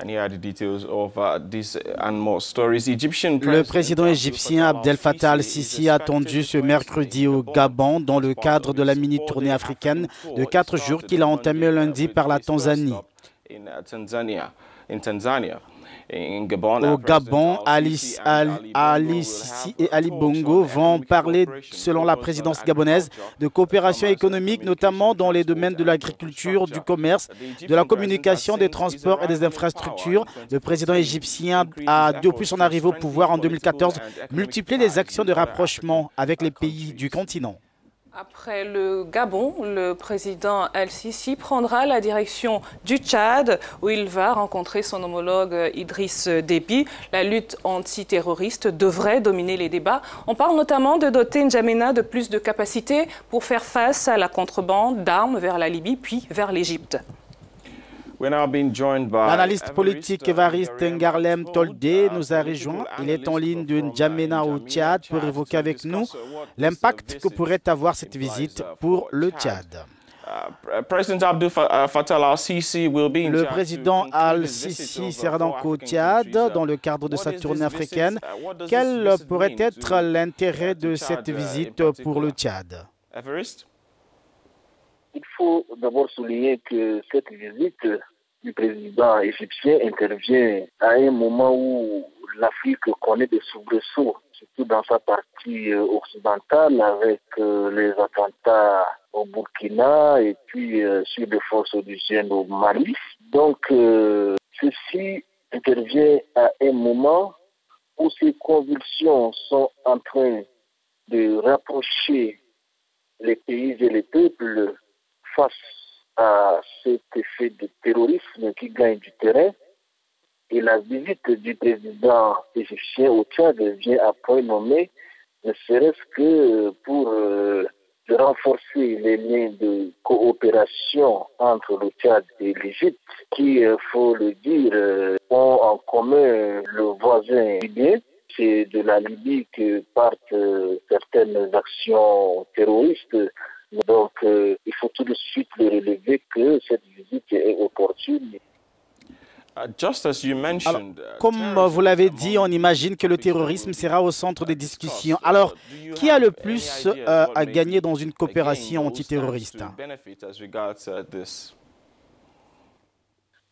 Le président égyptien Abdel Fattah al-Sisi a attendu ce mercredi au Gabon dans le cadre de la mini-tournée africaine de 4 jours qu'il a entamé lundi par la Tanzanie. Au Gabon, Ali Sisi et Ali Bongo vont parler, selon la présidence gabonaise, de coopération économique, notamment dans les domaines de l'agriculture, du commerce, de la communication, des transports et des infrastructures. Le président égyptien a, depuis son arrivée au pouvoir en 2014, multiplié les actions de rapprochement avec les pays du continent. Après le Gabon, le président El-Sisi prendra la direction du Tchad où il va rencontrer son homologue Idriss Déby. La lutte antiterroriste devrait dominer les débats. On parle notamment de doter N'Djamena de plus de capacités pour faire face à la contrebande d'armes vers la Libye puis vers l'Égypte. L'analyste politique Évariste Ngarlem Toldé nous a rejoint. Il est en ligne de N'Djamena au Tchad pour évoquer avec nous l'impact que pourrait avoir cette visite pour le Tchad. Le président al-Sisi sera donc au Tchad dans le cadre de sa tournée africaine. Quel pourrait être l'intérêt de cette visite pour le Tchad? Il faut d'abord souligner que cette visite du président égyptien intervient à un moment où l'Afrique connaît des soubresauts, surtout dans sa partie occidentale avec les attentats au Burkina et puis sur les forces onusiennes au Mali. Donc, ceci intervient à un moment où ces convulsions sont en train de rapprocher les pays et les peuples face à cet effet de terrorisme qui gagne du terrain. Et la visite du président égyptien au Tchad vient à point nommé, ne serait-ce que pour renforcer les liens de coopération entre le Tchad et l'Égypte, qui, il faut le dire, ont en commun le voisin libyen. C'est de la Libye que partent certaines actions terroristes. Donc, il faut tout de suite le relever que cette visite est opportune. Alors, comme vous l'avez dit, on imagine que le terrorisme sera au centre des discussions. Alors, qui a le plus à gagner dans une coopération antiterroriste?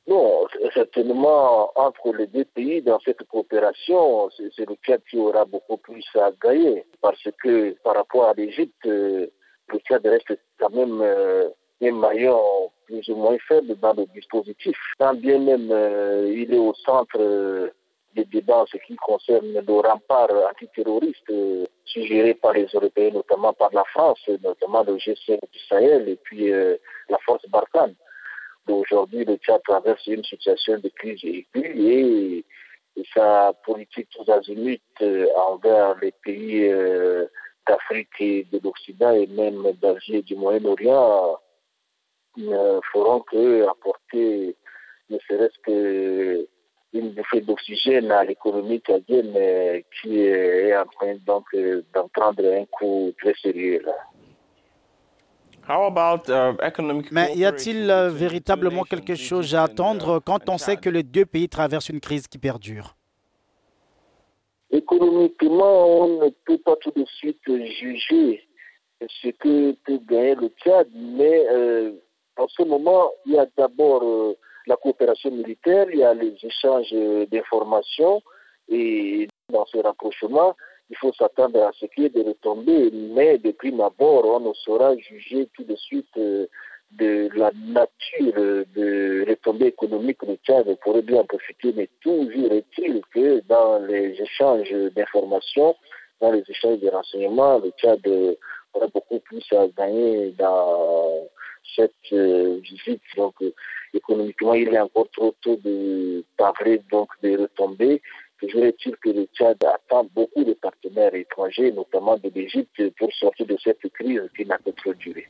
Non, certainement, entre les deux pays, dans cette coopération, c'est le Tchad qui aura beaucoup plus à gagner. Parce que par rapport à l'Égypte, le Tchad reste quand même un maillon plus ou moins faible dans le dispositif. Quand bien même il est au centre des débats en ce qui concerne le rempart antiterroriste suggéré par les Européens, notamment par la France, notamment le G5 du Sahel et puis la force Barkhane. Aujourd'hui, le Tchad traverse une situation de crise aiguë et sa politique tous azimuts envers les pays d'Afrique et de l'Occident et même d'Asie et du Moyen-Orient feront que apporter ne serait-ce qu'une bouffée d'oxygène à l'économie tchadienne qui est en train donc d'en prendre un coup très sérieux là. Mais y a-t-il véritablement quelque chose à attendre quand on sait que les deux pays traversent une crise qui perdure? Économiquement, on ne peut pas tout de suite juger ce que peut gagner le Tchad, mais en ce moment, il y a d'abord la coopération militaire, il y a les échanges d'informations et dans ce rapprochement, il faut s'attendre à ce qu'il y ait des retombées, mais de prime abord, on ne saura juger tout de suite de la nature de retombées économiques que le Tchad pourrait bien en profiter, mais toujours est-il que dans les échanges d'informations, dans les échanges de renseignements, le Tchad aura beaucoup plus à gagner dans cette visite. Donc, économiquement, il est encore trop tôt de parler donc des retombées. Toujours est-il que le Tchad attend beaucoup de partenaires étrangers, notamment de l'Égypte, pour sortir de cette crise qui n'a que trop duré.